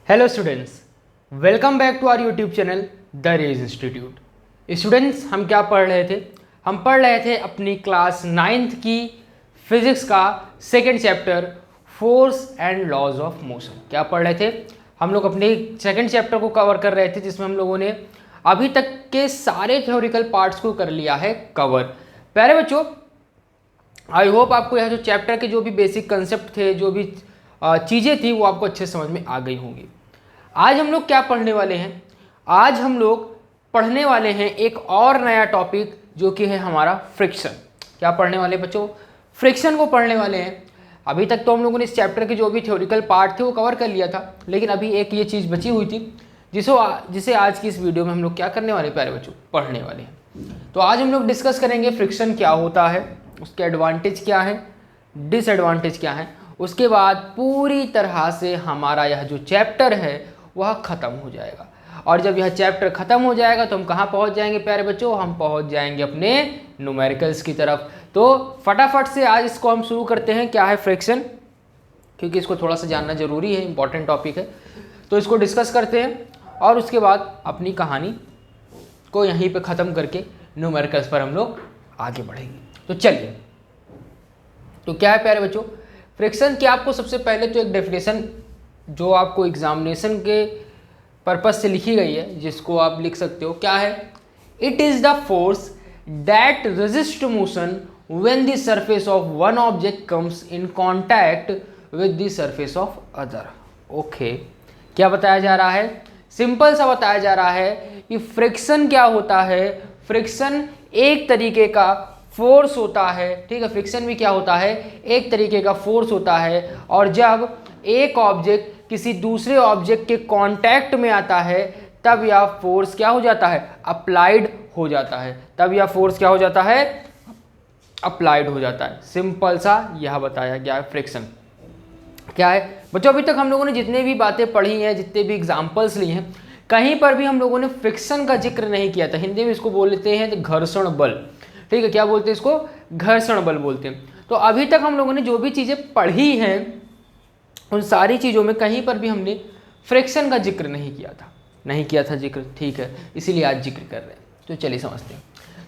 Hello students, welcome back to our YouTube channel the Rage institute. Students, हम क्या पढ़ रहे थे? हम पढ़ रहे थे अपनी क्लास 9th की फिजिक्स का second chapter force and laws of motion. क्या पढ़ रहे थे? हम लोग अपने सेकेंड चैप्टर को कवर कर रहे थे, जिसमें हम लोगों ने अभी तक के सारे थ्योरिकल पार्ट्स को कर लिया है कवर। प्यारे बच्चों, आई होप आपको यह जो चैप्टर के जो भी बेसिक कंसेप्ट थे, जो भी चीज़ें थी, वो आपको अच्छे समझ में आ गई होंगी। आज हम लोग क्या पढ़ने वाले हैं? आज हम लोग पढ़ने वाले हैं एक और नया टॉपिक, जो कि है हमारा फ्रिक्शन। क्या पढ़ने वाले बच्चों? फ्रिक्शन को पढ़ने वाले हैं। अभी तक तो हम लोगों ने इस चैप्टर के जो भी थ्योरिकल पार्ट थे वो कवर कर लिया था, लेकिन अभी एक ये चीज़ बची हुई थी जिसे आज की इस वीडियो में हम लोग क्या करने वाले प्यारे बच्चों? पढ़ने वाले हैं। तो आज हम लोग डिस्कस करेंगे फ्रिक्शन क्या होता है, उसके एडवांटेज क्या है, डिसएडवांटेज क्या है। उसके बाद पूरी तरह से हमारा यह जो चैप्टर है वह ख़त्म हो जाएगा। और जब यह चैप्टर ख़त्म हो जाएगा तो हम कहाँ पहुँच जाएंगे प्यारे बच्चों? हम पहुँच जाएंगे अपने न्यूमेरिकल्स की तरफ। तो फटाफट से आज इसको हम शुरू करते हैं। क्या है फ्रिक्शन? क्योंकि इसको थोड़ा सा जानना ज़रूरी है, इंपॉर्टेंट टॉपिक है। तो इसको डिस्कस करते हैं और उसके बाद अपनी कहानी को यहीं पे ख़त्म करके न्यूमेरिकल्स पर हम लोग आगे बढ़ेंगे। तो चलिए, तो क्या है प्यारे बच्चों फ्रिक्शन? क्या आपको सबसे पहले तो एक डेफिनेशन जो आपको एग्जामिनेशन के पर्पज से लिखी गई है, जिसको आप लिख सकते हो। क्या है? It is the force that resist motion when the surface of one object comes in contact with the surface of other. Okay, क्या बताया जा रहा है? सिंपल सा बताया जा रहा है कि फ्रिक्शन क्या होता है। फ्रिक्शन एक तरीके का फोर्स होता है, ठीक है। फ्रिक्शन भी क्या होता है? एक तरीके का फोर्स होता है। और जब एक ऑब्जेक्ट किसी दूसरे ऑब्जेक्ट के कांटेक्ट में आता है, तब यह फोर्स क्या हो जाता है? अप्लाइड हो जाता है। तब यह फोर्स क्या हो जाता है? अप्लाइड हो जाता है। सिंपल सा यह बताया गया है फ्रिक्शन क्या है। बच्चों, अभी तक हम लोगों ने जितने भी बातें पढ़ी हैं, जितने भी एग्जाम्पल्स लिए हैं, कहीं पर भी हम लोगों ने फ्रिक्शन का जिक्र नहीं किया था। हिंदी में इसको बोलते हैं घर्षण बल, ठीक है। क्या बोलते हैं इसको? घर्षण बल बोलते हैं। तो अभी तक हम लोगों ने जो भी चीज़ें पढ़ी हैं, उन सारी चीज़ों में कहीं पर भी हमने फ्रिक्शन का जिक्र नहीं किया था जिक्र, ठीक है। इसीलिए आज जिक्र कर रहे हैं। तो चलिए समझते हैं।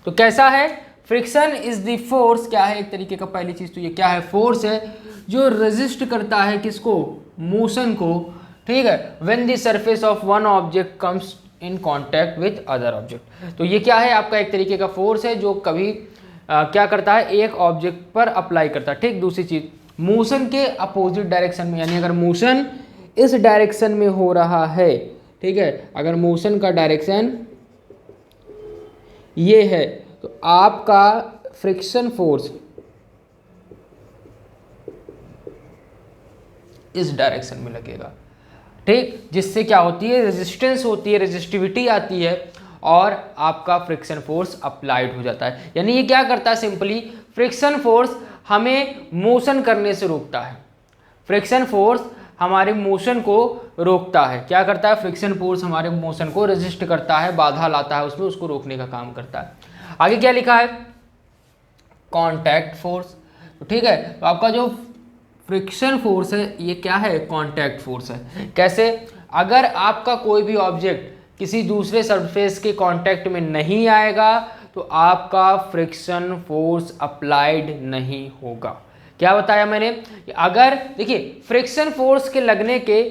तो कैसा है फ्रिक्शन? Is the force. क्या है? एक तरीके का, पहली चीज़ तो ये क्या है? फोर्स है जो रेजिस्ट करता है किसको? मोशन को, ठीक है। When the surface of one object comes in contact with other object. तो ये क्या है? आपका एक तरीके का फोर्स है जो कभी क्या करता है? एक ऑब्जेक्ट पर अप्लाई करता है, ठीक। दूसरी चीज़, मोशन के अपोजिट डायरेक्शन में, यानी अगर मोशन इस डायरेक्शन में हो रहा है, ठीक है, अगर मोशन का डायरेक्शन ये है, तो आपका फ्रिक्शन फोर्स इस डायरेक्शन में लगेगा, ठीक। जिससे क्या होती है? रेजिस्टेंस होती है, रेजिस्टिविटी आती है, और आपका फ्रिक्शन फोर्स अप्लाइड हो जाता है। यानी ये क्या करता है? सिंपली फ्रिक्शन फोर्स हमें मोशन करने से रोकता है। फ्रिक्शन फोर्स हमारे मोशन को रोकता है। क्या करता है? फ्रिक्शन फोर्स हमारे मोशन को रेजिस्ट करता है, बाधा लाता है उसमें, उसको रोकने का काम करता है। आगे क्या लिखा है? Contact force. तो ठीक है, तो आपका जो फ्रिक्शन फोर्स है ये क्या है? कॉन्टैक्ट फोर्स है। कैसे? अगर आपका कोई भी ऑब्जेक्ट किसी दूसरे सरफेस के कांटेक्ट में नहीं आएगा, तो आपका फ्रिक्शन फोर्स अप्लाइड नहीं होगा। क्या बताया मैंने? अगर देखिए, फ्रिक्शन फोर्स के लगने के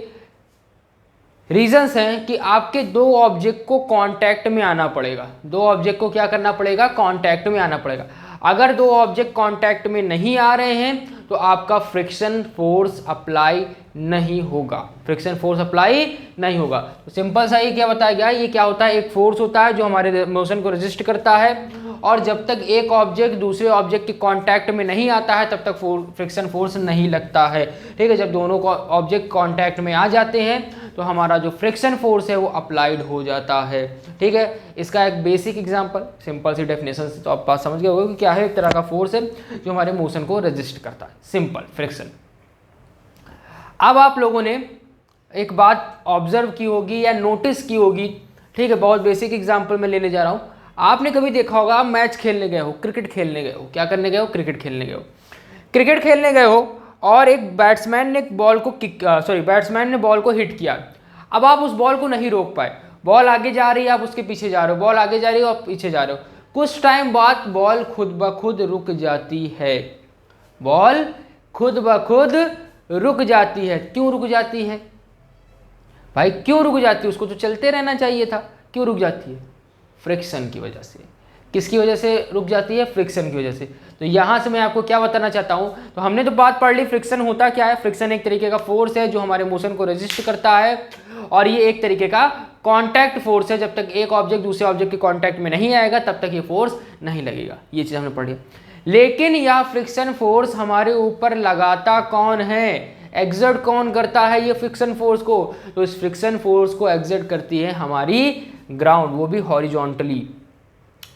रीजंस हैं कि आपके दो ऑब्जेक्ट को कांटेक्ट में आना पड़ेगा। दो ऑब्जेक्ट को क्या करना पड़ेगा? कांटेक्ट में आना पड़ेगा। अगर दो ऑब्जेक्ट कांटेक्ट में नहीं आ रहे हैं, तो आपका फ्रिक्शन फोर्स अप्लाई नहीं होगा। फ्रिक्शन फोर्स अप्लाई नहीं होगा। तो सिंपल सा ये क्या बताया गया? ये क्या होता है? एक फोर्स होता है जो हमारे मोशन को रेजिस्ट करता है, और जब तक एक ऑब्जेक्ट दूसरे ऑब्जेक्ट के कांटेक्ट में नहीं आता है, तब तक फ्रिक्शन फोर्स नहीं लगता है, ठीक है। जब दोनों ऑब्जेक्ट कांटेक्ट में आ जाते हैं, तो हमारा जो फ्रिक्शन फोर्स है वो अप्लाइड हो जाता है, ठीक है। इसका एक बेसिक एग्जांपल, सिंपल सी डेफिनेशन से तो आप बात समझ गए होंगे कि क्या है। एक तरह का फोर्स है जो हमारे मोशन को रेजिस्ट करता है, सिंपल फ्रिक्शन। अब आप लोगों ने एक बात ऑब्जर्व की होगी या नोटिस की होगी, ठीक है। बहुत बेसिक एग्जांपल मैं लेने जा रहा हूँ। आपने कभी देखा होगा, आप मैच खेलने गए हो, क्रिकेट खेलने गए हो। क्या करने गए हो? क्रिकेट खेलने गए हो। क्रिकेट खेलने गए हो और एक बैट्समैन ने बॉल को बैट्समैन ने बॉल को हिट किया। अब आप उस बॉल को नहीं रोक पाए, बॉल आगे जा रही है, आप उसके पीछे जा रहे हो, बॉल आगे जा रही है, आप पीछे जा रहे हो, कुछ टाइम बाद बॉल खुद ब खुद रुक जाती है, बॉल खुद ब खुद रुक जाती है। क्यों रुक जाती है भाई, क्यों रुक जाती है? उसको तो चलते रहना चाहिए था, क्यों रुक जाती है? फ्रिक्शन की वजह से। किसकी वजह से रुक जाती है? फ्रिक्शन की वजह से। तो यहाँ से मैं आपको क्या बताना चाहता हूँ, तो हमने तो बात पढ़ ली फ्रिक्शन होता क्या है। फ्रिक्शन एक तरीके का फोर्स है जो हमारे मोशन को रेजिस्ट करता है, और ये एक तरीके का कॉन्टैक्ट फोर्स है। जब तक एक ऑब्जेक्ट दूसरे ऑब्जेक्ट के कॉन्टैक्ट में नहीं आएगा तब तक ये फोर्स नहीं लगेगा। ये चीज़ हमने पढ़ लिया। लेकिन यह फ्रिक्शन फोर्स हमारे ऊपर लगाता कौन है, एग्जर्ट कौन करता है ये फ्रिक्शन फोर्स को? तो इस फ्रिक्शन फोर्स को एग्जर्ट करती है हमारी ग्राउंड, वो भी हॉरिजॉन्टली।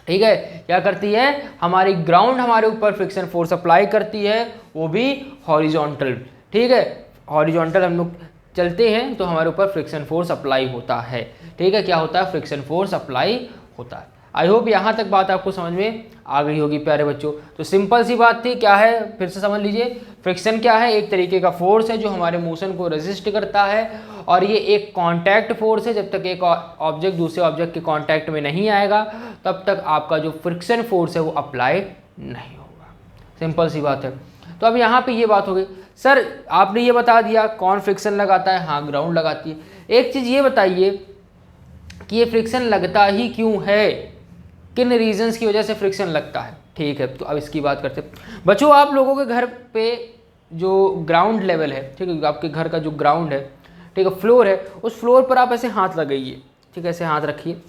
ठीक है, क्या करती है? हमारी ग्राउंड हमारे ऊपर फ्रिक्शन फोर्स अप्लाई करती है, वो भी हॉरिजॉन्टल। ठीक है, हॉरिजॉन्टल हम लोग चलते हैं तो हमारे ऊपर फ्रिक्शन फोर्स अप्लाई होता है। ठीक है, क्या होता है? फ्रिक्शन फोर्स अप्लाई होता है। आई होप यहाँ तक बात आपको समझ में आ गई होगी प्यारे बच्चों। तो सिंपल सी बात थी, क्या है फिर से समझ लीजिए। फ्रिक्शन क्या है? एक तरीके का फोर्स है जो हमारे मोशन को रेजिस्ट करता है, और ये एक कांटेक्ट फोर्स है। जब तक एक ऑब्जेक्ट दूसरे ऑब्जेक्ट के कांटेक्ट में नहीं आएगा तब तक आपका जो फ्रिक्शन फोर्स है वो अप्लाई नहीं होगा। सिंपल सी बात है। तो अब यहाँ पे ये बात हो गई, सर आपने ये बता दिया कौन फ्रिक्शन लगाता है, हाँ ग्राउंड लगाती है। एक चीज़ ये बताइए कि ये फ्रिक्शन लगता ही क्यों है, किन रीजंस की वजह से फ्रिक्शन लगता है। ठीक है, तो अब इसकी बात करते हैं। बच्चों आप लोगों के घर पे जो ग्राउंड लेवल है, ठीक है, आपके घर का जो ग्राउंड है, ठीक है, फ्लोर है, उस फ्लोर पर आप ऐसे हाथ लगाइए। ठीक है, ऐसे हाथ रखिए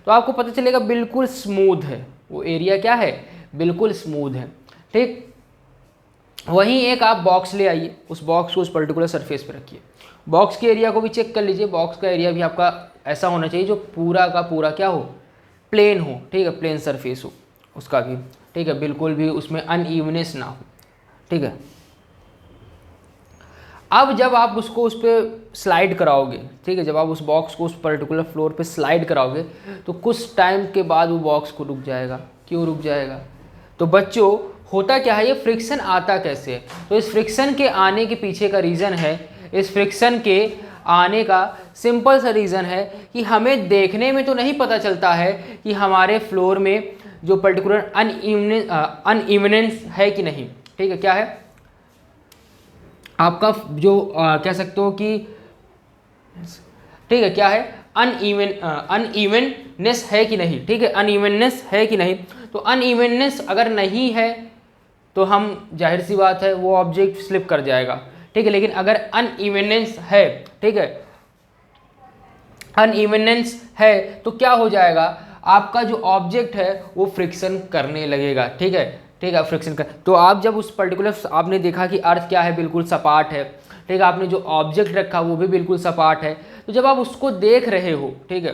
तो आपको पता चलेगा बिल्कुल स्मूथ है वो एरिया। क्या है? बिल्कुल स्मूथ है। ठीक, वहीं एक आप बॉक्स ले आइए, उस बॉक्स को उस पर्टिकुलर सरफेस पे रखिए। बॉक्स के एरिया को भी चेक कर लीजिए। बॉक्स का एरिया भी आपका ऐसा होना चाहिए जो पूरा का पूरा क्या हो, प्लेन हो। ठीक है, प्लेन सरफेस हो उसका भी। ठीक है, बिल्कुल भी उसमें अनइवनेस ना हो। ठीक है, अब जब आप उसको उस पर स्लाइड कराओगे, ठीक है, जब आप उस बॉक्स को उस पर्टिकुलर फ्लोर पे स्लाइड कराओगे तो कुछ टाइम के बाद वो बॉक्स को रुक जाएगा। क्यों रुक जाएगा? तो बच्चों होता क्या है, ये फ्रिक्शन आता कैसे है? तो इस फ्रिक्शन के आने के पीछे का रीज़न है, इस फ्रिक्शन के आने का सिंपल सा रीज़न है कि हमें देखने में तो नहीं पता चलता है कि हमारे फ्लोर में जो पर्टिकुलर अनइवनेंस है कि नहीं। ठीक है, क्या है आपका जो कह सकते हो कि, ठीक है, क्या है? अनइवननेस है कि नहीं। ठीक है, अनइवननेस है कि नहीं। तो अनइवननेस अगर नहीं है तो हम जाहिर सी बात है वो ऑब्जेक्ट स्लिप कर जाएगा। ठीक है, लेकिन अगर अनइवननेस है, ठीक है, अनइवननेस है तो क्या हो जाएगा, आपका जो ऑब्जेक्ट है वो फ्रिक्शन करने लगेगा। ठीक है, ठीक है, फ्रिक्शन कर। तो आप जब उस पर्टिकुलर, आपने देखा कि अर्थ क्या है, बिल्कुल सपाट है। ठीक है, आपने जो ऑब्जेक्ट रखा वो भी बिल्कुल सपाट है। तो जब आप उसको देख रहे हो, ठीक है,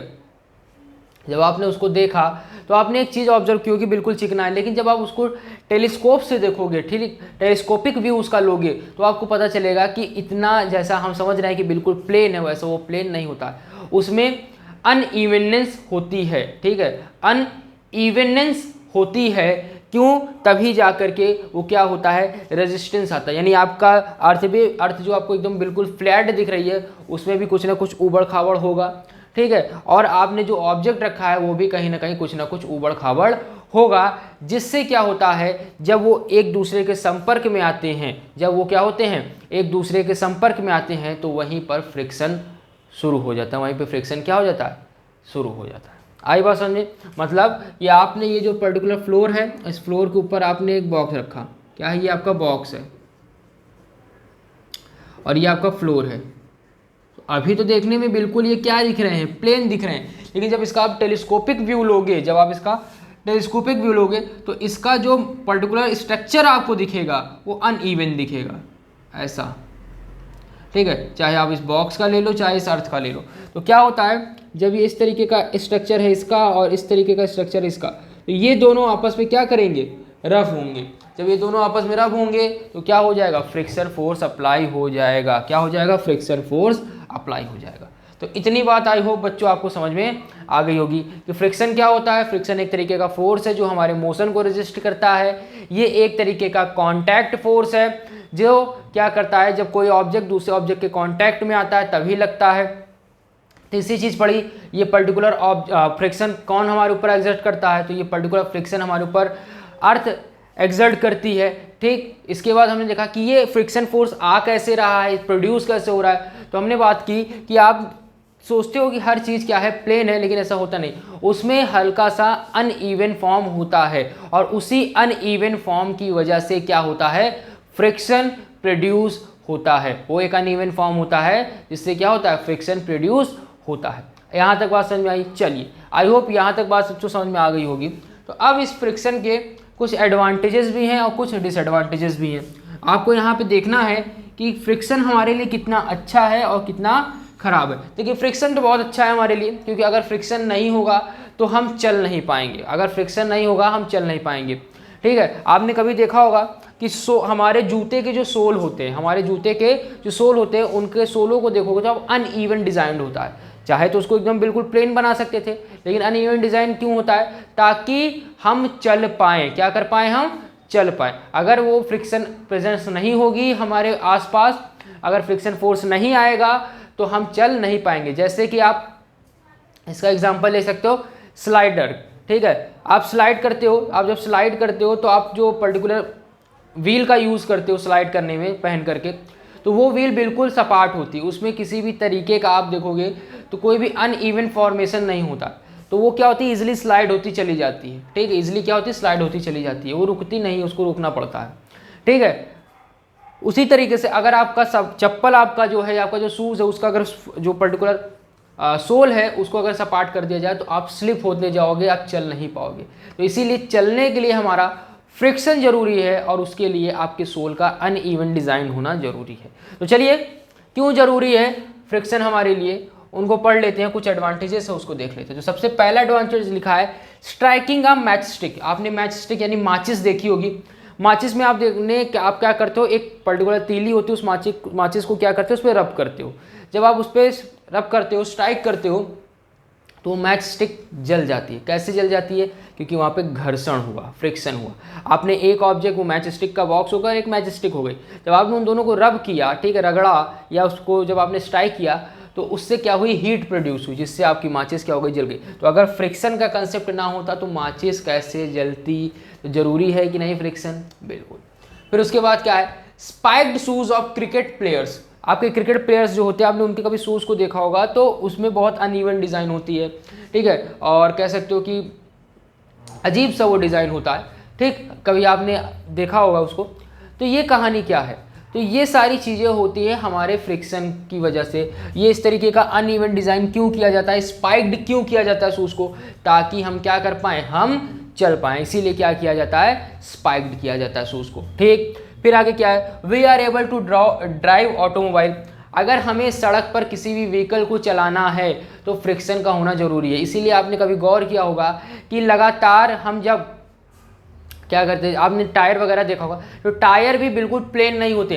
जब आपने उसको देखा तो आपने एक चीज़ ऑब्जर्व की होगी, बिल्कुल चिकना है। लेकिन जब आप उसको टेलीस्कोप से देखोगे, ठीक, टेलीस्कोपिक व्यू उसका लोगे तो आपको पता चलेगा कि इतना, जैसा हम समझ रहे हैं कि बिल्कुल प्लेन है, वैसा वो प्लेन नहीं होता, उसमें अनइवननेस होती है। ठीक है, अनइवननेस होती है। क्यों? तभी जा करके वो क्या होता है, रेजिस्टेंस आता है। यानी आपका अर्थ जो आपको एकदम बिल्कुल फ्लैट दिख रही है उसमें भी कुछ ना कुछ ऊबड़ खाबड़ होगा। ठीक है, और आपने जो ऑब्जेक्ट रखा है वो भी कहीं ना कहीं कुछ ना कुछ ऊबड़ खाबड़ होगा, जिससे क्या होता है, जब वो एक दूसरे के संपर्क में आते हैं, जब वो क्या होते हैं, एक दूसरे के संपर्क में आते हैं, तो वहीं पर फ्रिक्शन शुरू हो जाता है। वहीं पर फ्रिक्शन क्या हो जाता है, शुरू हो जाता है। आई बात समझे? मतलब ये आपने ये जो पर्टिकुलर फ्लोर है, इस फ्लोर के ऊपर आपने एक बॉक्स रखा। क्या है? ये आपका बॉक्स है और ये आपका फ्लोर है। अभी तो देखने में बिल्कुल ये क्या दिख रहे हैं, प्लेन दिख रहे हैं। लेकिन जब इसका आप टेलीस्कोपिक व्यू लोगे, जब आप इसका टेलीस्कोपिक व्यू लोगे तो इसका जो पर्टिकुलर स्ट्रक्चर आपको दिखेगा वो अनइवन दिखेगा, ऐसा। ठीक है, चाहे आप इस बॉक्स का ले लो, चाहे इस अर्थ का ले लो। तो क्या होता है, जब ये इस तरीके का स्ट्रक्चर है इसका और इस तरीके का स्ट्रक्चर है इसका, तो ये दोनों आपस में क्या करेंगे, रफ होंगे। जब ये दोनों आपस में रफ होंगे तो क्या हो जाएगा, फ्रिक्शन फोर्स अप्लाई हो जाएगा। क्या हो जाएगा, फ्रिक्शन फोर्स अप्लाई हो जाएगा। तो इतनी बात आई होप बच्चों आपको समझ में आ गई होगी कि फ्रिक्शन क्या होता है। फ्रिक्शन एक तरीके का फोर्स है जो हमारे मोशन को रेजिस्ट करता है। ये एक तरीके का कॉन्टैक्ट फोर्स है जो क्या करता है, जब कोई ऑब्जेक्ट दूसरे ऑब्जेक्ट के कॉन्टैक्ट में आता है तभी लगता है। तीसरी चीज़ पढ़ी, ये पर्टिकुलर फ्रिक्शन कौन हमारे ऊपर एग्जर्ट करता है, तो ये पर्टिकुलर फ्रिक्शन हमारे ऊपर अर्थ एग्जर्ट करती है। ठीक, इसके बाद हमने देखा कि ये फ्रिक्शन फोर्स आ कैसे रहा है, प्रोड्यूस कैसे हो रहा है। तो हमने बात की कि आप सोचते हो कि हर चीज़ क्या है, प्लेन है, लेकिन ऐसा होता नहीं, उसमें हल्का सा अनइवन फॉर्म होता है, और उसी अनइवन फॉर्म की वजह से क्या होता है, फ्रिक्शन प्रोड्यूस होता है। वो एक अनइवन फॉर्म होता है जिससे क्या होता है, फ्रिक्शन प्रोड्यूस होता है। यहाँ तक बात समझ में आई? चलिए, आई होप यहाँ तक बात सबको समझ में आ गई होगी। तो अब इस फ्रिक्शन के कुछ एडवांटेजेस भी हैं और कुछ डिसएडवांटेजेस भी हैं। आपको यहाँ पे देखना है कि फ्रिक्शन हमारे लिए कितना अच्छा है और कितना खराब है। देखिए, फ्रिक्शन तो बहुत अच्छा है हमारे लिए, क्योंकि अगर फ्रिक्शन नहीं होगा तो हम चल नहीं पाएंगे, अगर फ्रिक्शन नहीं होगा हम चल नहीं पाएंगे। ठीक है, आपने कभी देखा होगा कि हमारे जूते के जो सोल होते हैं, हमारे जूते के जो सोल होते हैं, उनके सोलों को देखोगे तो अब अनइवन डिजाइन होता है। चाहे तो उसको एकदम बिल्कुल प्लेन बना सकते थे, लेकिन अनइवन डिजाइन क्यों होता है, ताकि हम चल पाएँ। क्या कर पाएँ, हम चल पाएँ। अगर वो फ्रिक्शन प्रेजेंस नहीं होगी हमारे आसपास, अगर फ्रिक्शन फोर्स नहीं आएगा तो हम चल नहीं पाएंगे। जैसे कि आप इसका एग्जांपल ले सकते हो, स्लाइडर। ठीक है, आप स्लाइड करते हो, आप जब स्लाइड करते हो तो आप जो पर्टिकुलर व्हील का यूज़ करते हो स्लाइड करने में पहन करके, तो वो व्हील बिल्कुल सपाट होती है, उसमें किसी भी तरीके का आप देखोगे तो कोई भी अनइवन फॉर्मेशन नहीं होता। तो वो क्या होती है, इजिली स्लाइड होती चली जाती है। ठीक है, इजिली क्या होती है, स्लाइड होती चली जाती है, वो रुकती नहीं, उसको रोकना पड़ता है। ठीक है, उसी तरीके से अगर आपका सब चप्पल, आपका जो है, आपका जो शूज़ है, उसका अगर जो पर्टिकुलर सोल है उसको अगर सपाट कर दिया जाए तो आप स्लिप होते जाओगे, आप चल नहीं पाओगे। तो इसीलिए चलने के लिए हमारा फ्रिक्शन जरूरी है, और उसके लिए आपके सोल का अनइवन डिज़ाइन होना जरूरी है। तो चलिए, क्यों जरूरी है फ्रिक्शन हमारे लिए, उनको पढ़ लेते हैं। कुछ एडवांटेजेस है उसको देख लेते हैं। तो सबसे पहला एडवांटेज लिखा है स्ट्राइकिंग अ मैच स्टिक। आपने मैच स्टिक यानी माचिस देखी होगी। माचिस में आप आप क्या करते हो, एक पर्टिकुलर तीली होती है, उस माचिस को क्या करते हो, उस पर रब करते हो। जब आप उस पर रब करते हो, स्ट्राइक करते हो, तो मैच स्टिक जल जाती है। कैसे जल जाती है, क्योंकि वहाँ पे घर्षण हुआ, फ्रिक्शन हुआ। आपने एक ऑब्जेक्ट, वो मैच स्टिक का बॉक्स होगा, एक मैच स्टिक हो गई, जब आपने उन दोनों को रब किया, ठीक है, रगड़ा, या उसको जब आपने स्ट्राइक किया, तो उससे क्या हुई, हीट प्रोड्यूस हुई, जिससे आपकी माचिस क्या हो गई, जल गई। तो अगर फ्रिक्शन का कंसेप्ट ना होता तो माचिस कैसे जलती। तो जरूरी है कि नहीं फ्रिक्शन, बिल्कुल। फिर उसके बाद क्या है, spiked shoes of cricket players. आपके क्रिकेट प्लेयर्स जो होते हैं, आपने उनके कभी शूज़ को देखा होगा, तो उसमें बहुत अनइवन डिज़ाइन होती है। ठीक है, और कह सकते हो कि अजीब सा वो डिज़ाइन होता है। ठीक, कभी आपने देखा होगा उसको। तो ये कहानी क्या है, तो ये सारी चीज़ें होती है हमारे फ्रिक्शन की वजह से। ये इस तरीके का अनइवन डिज़ाइन क्यों किया जाता है, स्पाइक्ड क्यों किया जाता है शूज़ को, ताकि हम क्या कर पाएँ, हम चल पाएँ। इसीलिए क्या किया जाता है, स्पाइक्ड किया जाता है शूज़ को। ठीक, फिर आगे क्या है, we are able to drive automobile. अगर हमें सड़क पर किसी भी व्हीकल को चलाना है तो फ्रिक्शन का होना जरूरी है। इसीलिए आपने कभी गौर किया होगा कि लगातार हम जब क्या करते हैं, आपने टायर वगैरह देखा होगा, तो टायर भी बिल्कुल प्लेन नहीं होते,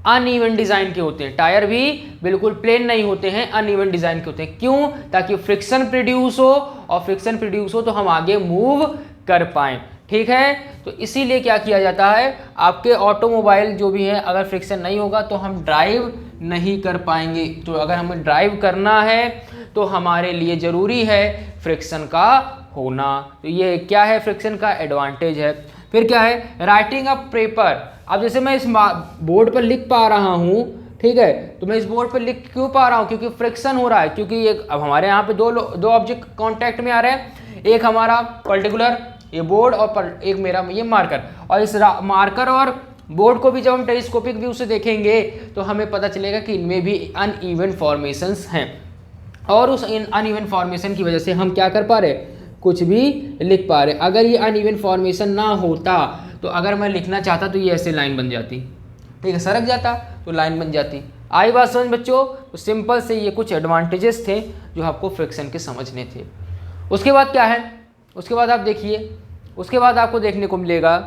अनइवन डिज़ाइन के होते हैं। टायर भी बिल्कुल प्लेन नहीं होते हैं, अनइवन डिज़ाइन के होते हैं। क्यों, ताकि फ्रिक्शन प्रोड्यूस हो, और फ्रिक्शन प्रोड्यूस हो तो हम आगे मूव कर पाएँ। ठीक है, तो इसीलिए क्या किया जाता है, आपके ऑटोमोबाइल जो भी है, अगर फ्रिक्शन नहीं होगा तो हम ड्राइव नहीं कर पाएंगे। तो अगर हमें ड्राइव करना है तो हमारे लिए ज़रूरी है फ्रिक्शन का होना। तो ये क्या है, फ्रिक्शन का एडवांटेज है। फिर क्या है, राइटिंग अ पेपर। अब जैसे मैं इस बोर्ड पर लिख पा रहा हूँ, ठीक है, तो मैं इस बोर्ड पर लिख क्यों पा रहा हूँ, क्योंकि फ्रिक्शन हो रहा है। क्योंकि ये अब हमारे यहाँ पे दो ऑब्जेक्ट कॉन्टैक्ट में आ रहे हैं, एक हमारा पर्टिकुलर ये बोर्ड और एक मेरा ये मार्कर। और इस मार्कर और बोर्ड को भी जब हम टेलीस्कोपिक व्यू से देखेंगे तो हमें पता चलेगा कि इनमें भी अनइवन फॉर्मेशंस हैं, और उस अनइवन फॉर्मेशन की वजह से हम क्या कर पा रहे, कुछ भी लिख पा रहे। अगर ये अनइवन फॉर्मेशन ना होता तो अगर मैं लिखना चाहता तो ये ऐसे लाइन बन जाती, ठीक है, सरक जाता तो लाइन बन जाती। आई बात समझ बच्चों। तो सिंपल से ये कुछ एडवांटेजेस थे जो आपको फ्रिक्शन के समझने थे। उसके बाद क्या है, उसके बाद आप देखिए, उसके बाद आपको देखने को मिलेगा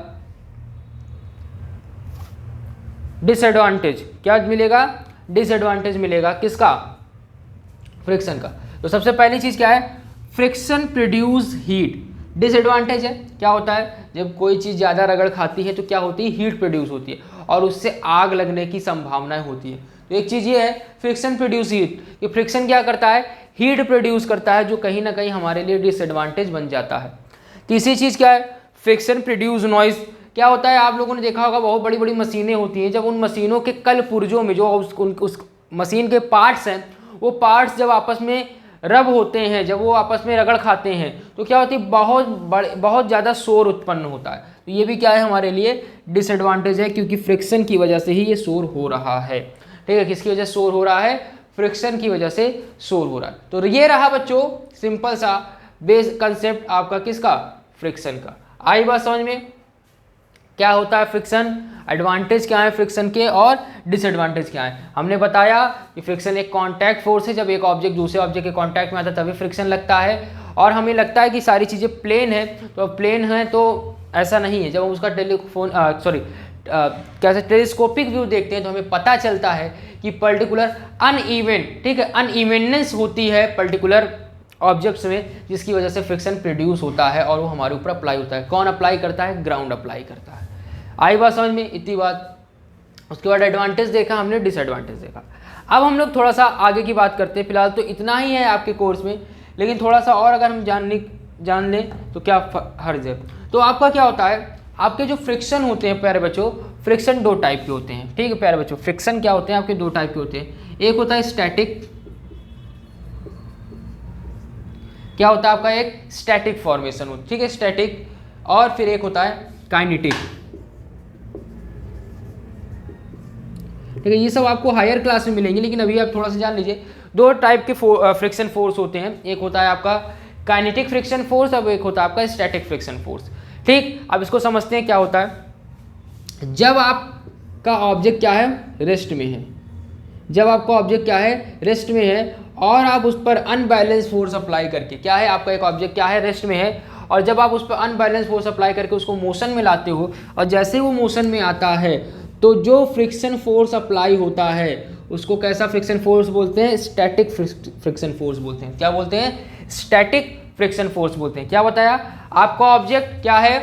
डिसएडवांटेज। क्या मिलेगा, डिसएडवांटेज मिलेगा, किसका, फ्रिक्शन का। तो सबसे पहली चीज क्या है, फ्रिक्शन प्रोड्यूस हीट। डिसएडवांटेज है, क्या होता है, जब कोई चीज ज्यादा रगड़ खाती है तो क्या होती है, हीट प्रोड्यूस होती है, और उससे आग लगने की संभावनाएं होती है। तो एक चीज़ ये है फ्रिक्शन प्रोड्यूस हीट, कि फ्रिक्शन क्या करता है, हीट प्रोड्यूस करता है, जो कहीं ना कहीं हमारे लिए डिसएडवांटेज बन जाता है। तीसरी चीज़ क्या है, फ्रिक्शन प्रोड्यूस नॉइज़। क्या होता है, आप लोगों ने देखा होगा बहुत बड़ी बड़ी मशीनें होती हैं, जब उन मशीनों के कल पुर्जों में जो उस मशीन के पार्ट्स हैं, वो पार्ट्स जब आपस में रब होते हैं, जब वो आपस में रगड़ खाते हैं, तो क्या होती है, बहुत ज़्यादा शोर उत्पन्न होता है। तो ये भी क्या है, हमारे लिए डिसएडवांटेज है, क्योंकि फ्रिक्शन की वजह से ही ये शोर हो रहा है। ठीक है, किसकी वजह से शोर हो रहा है, फ्रिक्शन की वजह से शोर हो रहा है। तो ये रहा बच्चों सिंपल सा बेस कंसेप्ट आपका किसका, फ्रिक्शन का। आई बात समझ में, क्या होता है फ्रिक्शन, एडवांटेज क्या है फ्रिक्शन के और डिसएडवांटेज क्या है। हमने बताया कि फ्रिक्शन एक कांटेक्ट फोर्स है, जब एक ऑब्जेक्ट दूसरे ऑब्जेक्ट के कांटेक्ट में आता है तभी फ्रिक्शन लगता है। और हमें लगता है कि सारी चीज़ें प्लेन है, तो प्लेन है तो ऐसा नहीं है। जब हम उसका कैसे टेलीस्कोपिक व्यू देखते हैं तो हमें पता चलता है कि पर्टिकुलर अनइवन, ठीक है, अनइवननेस होती है पर्टिकुलर ऑब्जेक्ट्स में, जिसकी वजह से फ्रिक्शन प्रोड्यूस होता है और वो हमारे ऊपर अप्लाई होता है। कौन अप्लाई करता है, ग्राउंड अप्लाई करता है। आई बात समझ में, इतनी बात। उसके बाद एडवांटेज देखा हमने, डिसएडवांटेज देखा। अब हम लोग थोड़ा सा आगे की बात करते हैं। फिलहाल तो इतना ही है आपके कोर्स में, लेकिन थोड़ा सा और अगर हम जान लें तो क्या हर्ज है। तो आपका क्या होता है, आपके जो फ्रिक्शन होते हैं प्यारे बच्चों, फ्रिक्शन दो टाइप के होते हैं। ठीक है प्यारे बच्चों, फ्रिक्शन क्या होते हैं आपके, दो टाइप के होते हैं। एक होता है स्टैटिक, क्या होता है आपका, एक स्टैटिक फॉर्मेशन होता है, ठीक है, स्टैटिक। और फिर एक होता है काइनेटिक। ठीक है, ये सब आपको हायर क्लास में मिलेंगे, लेकिन अभी आप थोड़ा सा जान लीजिए। दो टाइप के फ्रिक्शन फोर्स होते हैं, एक होता है आपका काइनेटिक फ्रिक्शन फोर्स, अब एक होता है आपका स्टैटिक फ्रिक्शन फोर्स। ठीक, अब इसको समझते हैं क्या होता है। जब आपका ऑब्जेक्ट क्या है, रेस्ट में है, जब आपका ऑब्जेक्ट क्या है, रेस्ट में है, और आप उस पर अनबैलेंस फोर्स अप्लाई करके, क्या है आपका एक ऑब्जेक्ट क्या है, रेस्ट में है, और जब आप उस पर अनबैलेंस फोर्स अप्लाई करके उसको मोशन में लाते हो, और जैसे वो मोशन में आता है तो जो फ्रिक्शन फोर्स अप्लाई होता है उसको कैसा फ्रिक्शन फोर्स बोलते हैं, स्टैटिक फ्रिक्शन फोर्स बोलते हैं। क्या बोलते हैं, स्टैटिक फ्रिक्शन फोर्स बोलते हैं। क्या बताया, आपका ऑब्जेक्ट क्या है,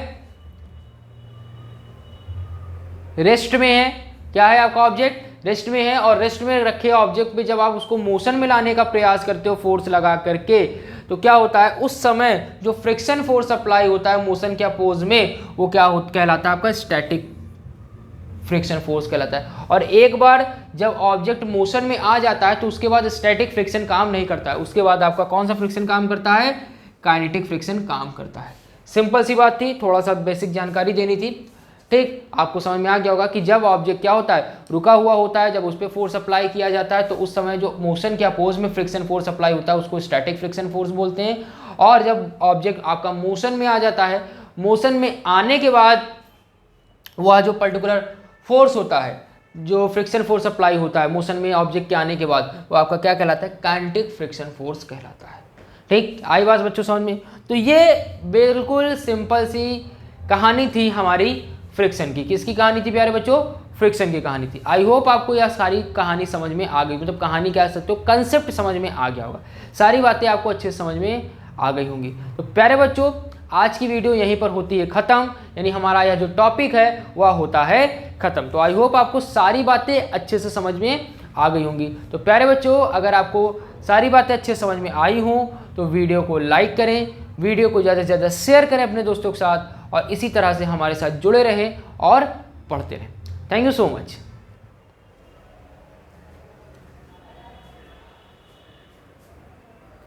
रेस्ट में है, क्या है आपका ऑब्जेक्ट, रेस्ट में है, और रेस्ट में रखे ऑब्जेक्ट पे जब आप उसको मोशन में लाने का प्रयास करते हो फोर्स लगा करके, तो क्या होता है, उस समय जो फ्रिक्शन फोर्स अप्लाई होता है मोशन के अपोज में, वो क्या कहलाता है आपका, स्टैटिक फ्रिक्शन फोर्स कहलाता है। और एक बार जब ऑब्जेक्ट मोशन में आ जाता है तो उसके बाद स्टैटिक फ्रिक्शन काम नहीं करता है, उसके बाद आपका कौन सा फ्रिक्शन काम करता है, काइनेटिक फ्रिक्शन काम करता है। सिंपल सी बात थी, थोड़ा सा बेसिक जानकारी देनी थी। ठीक, आपको समझ में आ गया होगा कि जब ऑब्जेक्ट क्या होता है, रुका हुआ होता है, जब उस पर फोर्स अप्लाई किया जाता है तो उस समय जो मोशन के अपोज में फ्रिक्शन फोर्स अप्लाई होता है उसको स्टैटिक फ्रिक्शन फोर्स बोलते हैं। और जब ऑब्जेक्ट आपका मोशन में आ जाता है, मोशन में आने के बाद वह जो पर्टिकुलर फोर्स होता है, जो फ्रिक्शन फोर्स अप्लाई होता है मोशन में ऑब्जेक्ट के आने के बाद, वो आपका क्या कहलाता है, काइनेटिक फ्रिक्शन फोर्स कहलाता है। ठीक, आई बात बच्चों समझ में। तो ये बिल्कुल सिंपल सी कहानी थी हमारी फ्रिक्शन की। किसकी कहानी थी प्यारे बच्चों, फ्रिक्शन की कहानी थी। आई होप आपको यह सारी कहानी समझ में आ गई, मतलब कहानी कह सकते हो, कंसेप्ट समझ में आ गया होगा, सारी बातें आपको अच्छे से समझ में आ गई होंगी। तो प्यारे बच्चों आज की वीडियो यहीं पर होती है ख़त्म, यानी हमारा यह जो टॉपिक है वह होता है ख़त्म। तो आई होप आपको सारी बातें अच्छे से समझ में आ गई होंगी। तो प्यारे बच्चों अगर आपको सारी बातें अच्छे से समझ में आई हों तो वीडियो को लाइक करें, वीडियो को ज़्यादा से ज़्यादा शेयर करें अपने दोस्तों के साथ, और इसी तरह से हमारे साथ जुड़े रहें और पढ़ते रहें। Thank you so much.